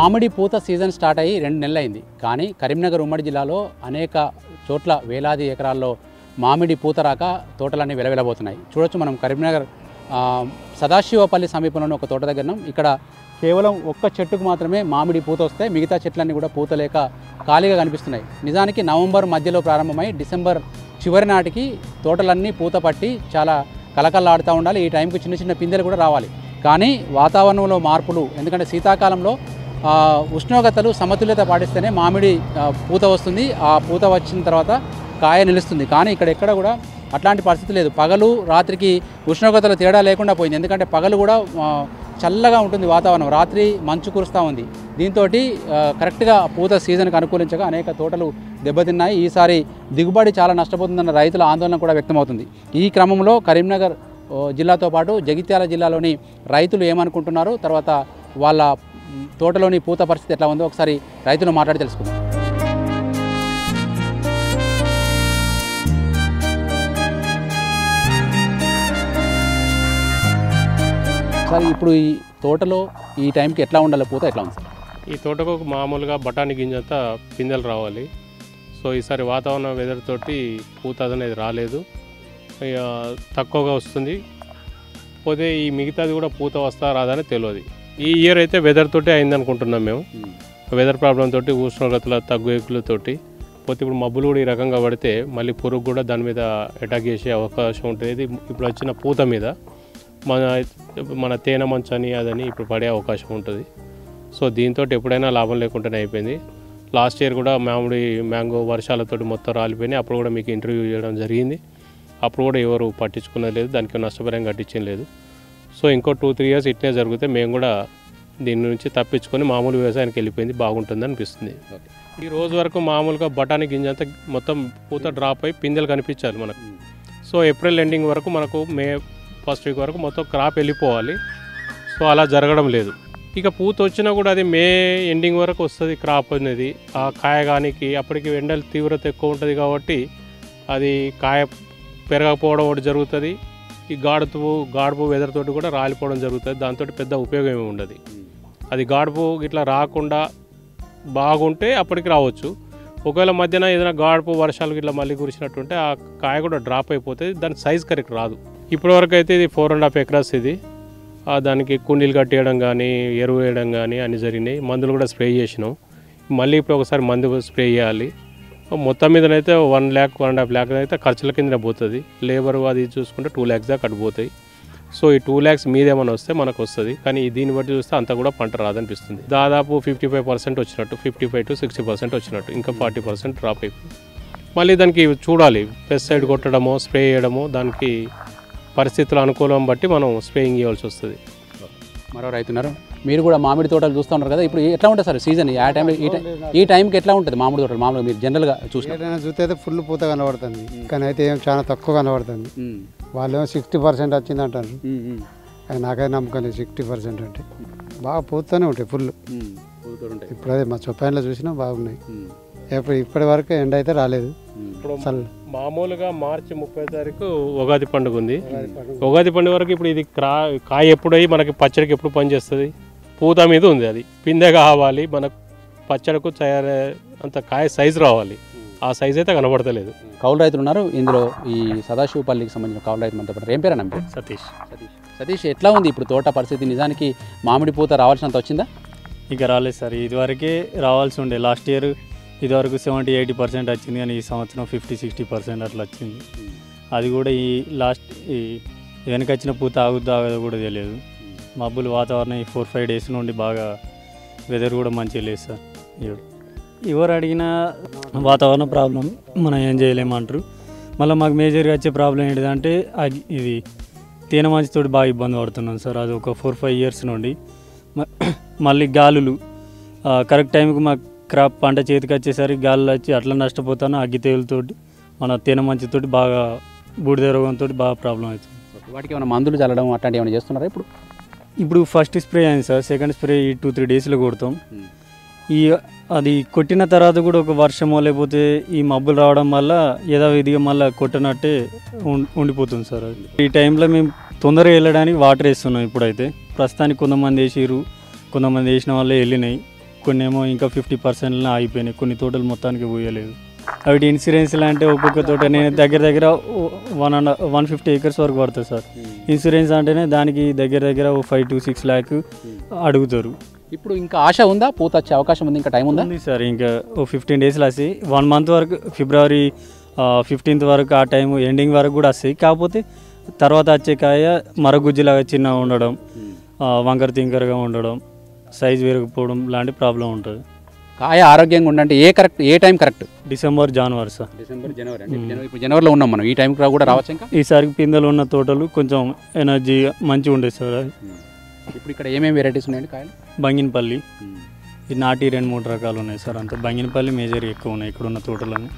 మామిడి పూత season start అయ్యి 2 నెలలైంది. కానీ కరీంనగర్ ఉమ్మడి జిల్లాలో అనేక చోట్ల వేలాది ఎకరాల్లో మామిడి పూత రాక తోటలన్నీ వెలవెలబోతున్నాయి. చూడొచ్చు మనం కరీంనగర్ సదాశివపల్లి సమీపంలోని ఒక తోట దగ్గర ఇక్కడ కేవలం ఒక్క చెట్టుకు మాత్రమే మామిడి పూత వస్తే మిగతా చెట్లన్నీ కూడా పూత లేక ఖాళీగా కనిపిస్తున్నాయి. నిజానికి నవంబర్ మధ్యలో ప్రారంభమై డిసెంబర్ చివరి నాటికి తోటలన్నీ పూత పట్టి చాలా కలకల్లాడుతూ ఉండాలి. ఈ టైంకి చిన్న చిన్న పిందెలు కూడా రావాలి. కానీ వాతావరణంలో మార్పులు, ఎందుకంటే శీతాకాలంలో ఉష్ణోగ్రతలు సమతుల్యత పాటిస్తేనే మామిడి పూత వస్తుంది. ఆ పూత వచ్చిన తర్వాత కాయ నిలుస్తుంది. కానీ ఇక్కడ ఎక్కడ కూడా అట్లాంటి పరిస్థితి లేదు. పగలు రాత్రికి ఉష్ణోగ్రతల తేడా లేకుండా పోయింది. ఎందుకంటే పగలు కూడా చల్లగా ఉంటుంది వాతావరణం, రాత్రి మంచు కురుస్తూ ఉంది. దీంతో కరెక్ట్గా పూత సీజన్కి అనుకూలించగా అనేక తోటలు దెబ్బతిన్నాయి. ఈసారి దిగుబడి చాలా నష్టపోతుందన్న రైతుల ఆందోళన కూడా వ్యక్తమవుతుంది. ఈ క్రమంలో కరీంనగర్ జిల్లాతో పాటు జగిత్యాల జిల్లాలోని రైతులు ఏమనుకుంటున్నారు, తర్వాత వాళ్ళ తోటలోని పూత పరిస్థితి ఎట్లా ఉందో ఒకసారి రైతులు మాట్లాడి తెలుసుకుందాం. సార్, ఇప్పుడు ఈ తోటలో ఈ టైంకి ఎట్లా ఉండాలి, పూత ఎట్లా ఉంది సార్? ఈ తోటకు మామూలుగా బఠానీ గింజంతా పిందెలు రావాలి. సో ఈసారి వాతావరణ వెదర్ తోటి పూత అనేది రాలేదు, తక్కువగా వస్తుంది. పోతే ఈ మిగతాది కూడా పూత వస్తా రాదని తెలియదు. ఈ ఇయర్ అయితే వెదర్ తోటి అయిందనుకుంటున్నాం మేము. వెదర్ ప్రాబ్లం తోటి, ఉష్ణోగ్రతల తగ్గులతోటి. పోతే ఇప్పుడు మబ్బులు కూడా ఈ రకంగా పడితే మళ్ళీ పురుగు కూడా దాని మీద అటాక్ చేసే అవకాశం ఉంటుంది. ఇప్పుడు వచ్చిన పూత మీద మన తేనె మంచు అని అదని ఇప్పుడు పడే అవకాశం ఉంటుంది. సో దీంతో ఎప్పుడైనా లాభం లేకుండానే అయిపోయింది. లాస్ట్ ఇయర్ కూడా మ్యాంగో వర్షాలతోటి మొత్తం రాలిపోయినాయి. అప్పుడు కూడా మీకు ఇంటర్వ్యూ చేయడం జరిగింది. అప్పుడు కూడా ఎవరు పట్టించుకున్నది లేదు, దానికి నష్టపరిహారం కట్టించేది లేదు. సో ఇంకో 2-3 ఇయర్స్ ఇట్నే జరిగితే మేము కూడా దీని నుంచి తప్పించుకొని మామూలు వ్యవసాయానికి వెళ్ళిపోయింది, బాగుంటుంది అనిపిస్తుంది. ఈ రోజు వరకు మామూలుగా బఠానీ గింజంతా మొత్తం పూత డ్రాప్ అయి పిందెలు కనిపించాలి మనకు. సో ఏప్రిల్ ఎండింగ్ వరకు మనకు మే ఫస్ట్ వీక్ వరకు మొత్తం క్రాప్ వెళ్ళిపోవాలి. సో అలా జరగడం లేదు. ఇక పూత వచ్చినా కూడా అది మే ఎండింగ్ వరకు వస్తుంది క్రాప్ అనేది. ఆ కాయగానికి అప్పటికి ఎండల తీవ్రత ఎక్కువ ఉంటుంది కాబట్టి అది కాయ పెరగకపోవడం ఒకటి జరుగుతుంది. ఈ గాడుపు వెదర్ తోటి కూడా రాలిపోవడం జరుగుతుంది. దాంతో పెద్ద ఉపయోగం ఏమి ఉండదు. అది గాడుపు ఇట్లా రాకుండా బాగుంటే అప్పటికి రావచ్చు. ఒకవేళ మధ్యన ఏదైనా గాడుపు వర్షాలు ఇట్లా మళ్ళీ కురిసినట్టుంటే ఆ కాయ కూడా డ్రాప్ అయిపోతుంది, దాని సైజ్ కరెక్ట్ రాదు. ఇప్పటివరకు అయితే ఇది 4.5 acres ఇది. దానికి కుండీలు కట్టేయడం కానీ, ఎరువు వేయడం కానీ అన్నీ జరిగినాయి. మందులు కూడా స్ప్రే చేసినాం. మళ్ళీ ఇప్పుడు ఒకసారి మందు స్ప్రే చేయాలి. మొత్తం మీదనైతే 1 lakh 1.5 lakh అయితే ఖర్చుల కింద పోతుంది. లేబర్ అది చూసుకుంటే 2 lakhs దాకా కట్టిపోతాయి. సో ఈ 2 lakhs మీదేమైనా వస్తే మనకు వస్తుంది. కానీ దీన్ని బట్టి చూస్తే అంతా కూడా పంట రాదనిపిస్తుంది. దాదాపు 55% వచ్చినట్టు, 55 to 60% వచ్చినట్టు, ఇంకా 40% డ్రాప్ అయిపోయింది. మళ్ళీ దానికి చూడాలి, పెస్టిసైడ్ కొట్టడమో స్ప్రే చేయడమో, దానికి పరిస్థితుల అనుకూలం బట్టి మనం స్ప్రేయింగ్ చేయాల్సి వస్తుంది. మరో రైతున్నారు, మీరు కూడా మామిడి తోటలు చూస్తూ ఉన్నారు కదా, ఇప్పుడు ఎట్లా ఉంటుంది సార్ సీజన్? ఆ టైంలో ఈ టైంకి ఎట్లా ఉంటుంది మామిడి తోటలు? మామూలుగా మీరు జనరల్గా చూస్తే అయితే ఫుల్ పూత కనబడుతుంది, కానీ అయితే ఏం చాలా తక్కువ కనబడుతుంది. వాళ్ళు ఏమో 60% వచ్చింది అంటారు, కానీ నాకైతే నమ్మకం లేదు. 60% అంటే బాగా పూతనే ఉంటాయి, ఫుల్ ఇప్పుడు అదే మా చొప్పాయిలో చూసినా బాగున్నాయి. ఇప్పటి వరకు ఎండ అయితే రాలేదు. మామూలుగా మార్చి 30 తారీఖు ఉగాది పండుగ ఉంది. ఉగాది పండుగ వరకు ఇప్పుడు ఇది కాయ ఎప్పుడై మనకి పచ్చడికి ఎప్పుడు పనిచేస్తుంది? పూత మీద ఉంది. అది పిందె కావాలి మనకు, పచ్చడికు అంత కాయ సైజు రావాలి. ఆ సైజ్ అయితే కనబడతలేదు. కౌలు రైతులు ఉన్నారు ఇందులో. ఈ సదాశివపల్లికి సంబంధించిన కౌలు రైతు మనతో పాటు. ఏం పేరు అన్న? సతీష్, ఎట్లా ఉంది ఇప్పుడు తోట పరిస్థితి? నిజానికి మామిడి పూత రావాల్సినంత వచ్చిందా? ఇక రాలేదు సార్. ఇదివరకే రావాల్సి ఉండే. లాస్ట్ ఇయర్ ఇదివరకు 70-80% వచ్చింది, కానీ ఈ సంవత్సరం 50-60% అట్లా వచ్చింది. అది కూడా ఈ వెనక వచ్చిన పూత ఆగుద్దా కూడా తెలియదు. మబ్బులు వాతావరణం ఈ 4-5 days నుండి బాగా వెదర్ కూడా మంచిగా లేదు సార్. ఎవరు అడిగినా వాతావరణ ప్రాబ్లం, మనం ఏం చేయలేమంటారు. మళ్ళీ మాకు మేజర్గా వచ్చే ప్రాబ్లం ఏంటిదంటే ఇది తేనె మంచుతో బాగా ఇబ్బంది పడుతున్నాం సార్. అది ఒక 4-5 years నుండి. మళ్ళీ గాలులు కరెక్ట్ టైంకి మాకు క్రాప్ పంట చేతికి వచ్చేసరికి గాలులు వచ్చి అట్లా నష్టపోతాను. అగ్గితేలుతోటి మన తేనె మంచుతోటి బాగా బూడిద రోగంతో బాగా ప్రాబ్లం అవుతుంది. వాటికి ఏమైనా మందులు చల్లడం అట్లాంటివి ఏమైనా చేస్తున్నారా? ఇప్పుడు ఫస్ట్ స్ప్రే అయింది సార్. సెకండ్ స్ప్రే ఈ 2-3 daysలో కొడతాం. అది కొట్టిన తర్వాత కూడా ఒక వర్షమో లేకపోతే ఈ మబ్బులు రావడం వల్ల యథావిధిగా మళ్ళీ కొట్టినట్టే ఉండిపోతుంది సార్. ఈ టైంలో మేము తొందరగా వెళ్ళడానికి వాటర్ వేస్తున్నాం. ఇప్పుడైతే ప్రస్తుతానికి కొంతమంది వేసిరు, కొంతమంది వేసిన వాళ్ళే వెళ్ళినాయి. కొన్ని ఏమో ఇంకా 50% ఆగిపోయినాయి, కొన్ని తోటలు మొత్తానికి పోయలేదు. అవి ఇన్సూరెన్స్లు అంటే ఒక్కొక్క తోట నేను దగ్గర 150 acres వరకు పడుతుంది సార్. ఇన్సూరెన్స్ అంటేనే దానికి దగ్గర 5 to 6 lakh అడుగుతారు. ఇప్పుడు ఇంకా ఆశ ఉందా, పూత వచ్చే అవకాశం ఉంది, ఇంకా టైం ఉందా? ఉంది సార్, ఇంకా 15 days వస్తాయి. 1 month వరకు, February 15th వరకు, ఆ టైం ఎండింగ్ వరకు కూడా వస్తాయి. కాకపోతే తర్వాత వచ్చే కాయ మరగుజ్జులాగా చిన్నగా ఉండడం, వంకర తింకరగా ఉండడం, సైజ్ పెరిగిపోవడం లాంటి ప్రాబ్లం ఉంటుంది. కాయ ఆరోగ్యంగా ఉండంటే ఏ టైం కరెక్ట్? డిసెంబర్ జనవరి సార్. డిసెంబర్ జనవరి అంటే ఇప్పుడు జనవరిలో ఉన్నాం మనం, ఈ టైంకి కూడా రావచ్చు. ఇంకా ఈసారి పిందెలు ఉన్న తోటలు కొంచెం ఎనర్జీ మంచిగా ఉండేది సార్. ఇప్పుడు ఇక్కడ ఏమేమి వెరైటీస్ ఉన్నాయండి కాయలు? బంగినపల్లి, ఈ నాటి 2-3 రకాలు ఉన్నాయి సార్. అంతే బంగినపల్లి మేజర్ ఎక్కువ ఉన్నాయి ఇక్కడ ఉన్న తోటలని.